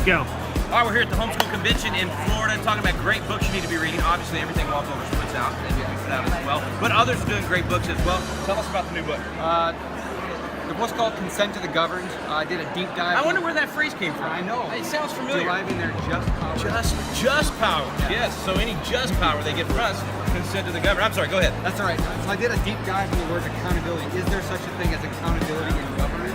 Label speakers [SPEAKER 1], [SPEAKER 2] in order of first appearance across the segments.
[SPEAKER 1] go.
[SPEAKER 2] All right, we're here at the Homeschool Convention in Florida talking about great books you need to be reading. Obviously, everything Wallbuilders puts out, and we put out as well. But others are doing great books as well. Tell us about the new book.
[SPEAKER 3] The book's called Consent to the Governed. I did a deep dive.
[SPEAKER 2] I wonder where that phrase came from.
[SPEAKER 3] I know.
[SPEAKER 2] It sounds familiar.
[SPEAKER 3] Deriving their just power.
[SPEAKER 2] Just power.
[SPEAKER 3] Yeah.
[SPEAKER 2] Yes. So any just power they get from us, consent to the government. I'm sorry. Go ahead.
[SPEAKER 3] That's all right. So I did a deep dive in the word accountability. Is there such a thing as accountability in government?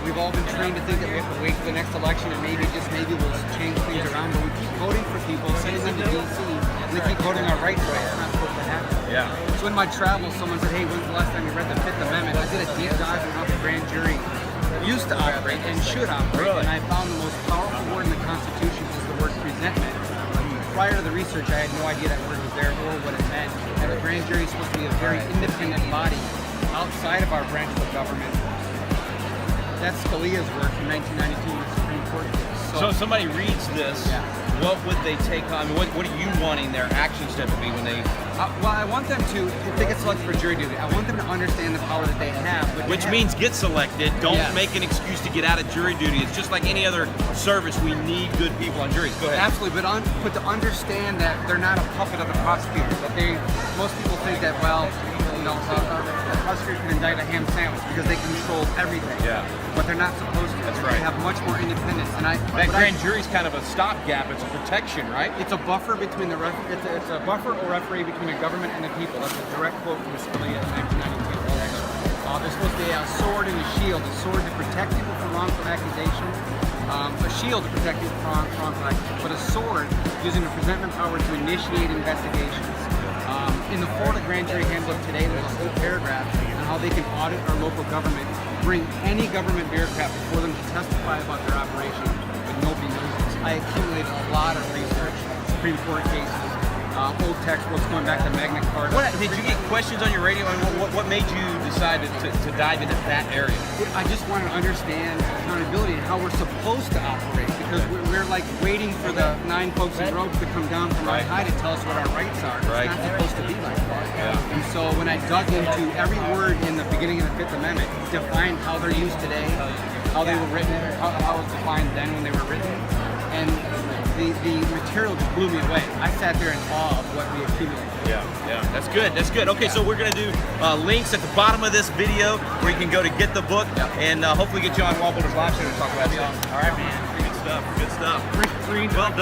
[SPEAKER 3] We've all been trained to think that we have to wait for the next election and maybe we'll change things around, but we keep voting for people, sending them to D.C., and they keep voting our rights away. It's not supposed to happen.
[SPEAKER 2] Yeah.
[SPEAKER 3] So in my travels, someone said, hey, when's the last time you read the Fifth Amendment? I did a deep dive on how the grand jury used to operate and should operate,
[SPEAKER 2] Really?
[SPEAKER 3] and I found the most powerful word in the Constitution is the word presentment. Prior to the research, I had no idea that word was there or what it meant. And the grand jury is supposed to be a very independent body outside of our branch of government. That's Scalia's work in 1992 in the Supreme Court case.
[SPEAKER 2] So if somebody reads this,
[SPEAKER 3] Yeah.
[SPEAKER 2] what would they take on? I mean, what are you wanting their action step to be when they...
[SPEAKER 3] Well, I want them to, if they get selected for jury duty, I want them to understand the power that they have.
[SPEAKER 2] Which means get selected. Don't
[SPEAKER 3] Yes.
[SPEAKER 2] make an excuse to get out of jury duty. It's just like any other service. We need good people on juries. Go ahead.
[SPEAKER 3] Absolutely, but to understand that they're not a puppet of the prosecutor. That most people think that, well, a prosecutor can indict a ham sandwich because they control everything.
[SPEAKER 2] Yeah.
[SPEAKER 3] But they're not supposed to.
[SPEAKER 2] That's right.
[SPEAKER 3] They have much more independence. And
[SPEAKER 2] That grand jury's kind of a stopgap. It's a protection, right?
[SPEAKER 3] It's a buffer between it's a buffer or referee between the government and the people. That's a direct quote from Scalia in 1992. They're supposed to be a sword and a shield. A sword to protect people from wrongful accusation. A shield to protect people from wrongful accusation. But a sword using the presentment power to initiate investigations. In the Florida Grand Jury Handbook today, there's a whole paragraph on how they can audit our local government, bring any government bureaucrat before them to testify about their operation, but nobody knows this. I accumulated a lot of research, Supreme Court cases, old textbooks going back to Magna Carta.
[SPEAKER 2] Did you get questions on your radio? I mean, what made you decide to dive into that area?
[SPEAKER 3] I just wanted to understand accountability and how we're supposed to operate, because we're like waiting for the 9 folks in robes to come down from
[SPEAKER 2] Right.
[SPEAKER 3] high to tell us what our rights are.
[SPEAKER 2] Right.
[SPEAKER 3] It's not supposed to be like that.
[SPEAKER 2] Yeah.
[SPEAKER 3] And so when I dug into every word in the beginning of the Fifth Amendment, defined how they're used today, how they were written, how it was defined then when they were written, and the material just blew me away. I sat there in awe of what we accumulated.
[SPEAKER 2] Yeah, that's good. That's good. Okay, so we're going to do links at the bottom of this video where you can go to get the book and hopefully get you on Wallbuilders Live soon to talk about it.
[SPEAKER 3] Awesome.
[SPEAKER 2] All right, man. Good stuff. Good stuff.
[SPEAKER 3] Rick Green.
[SPEAKER 2] Well done.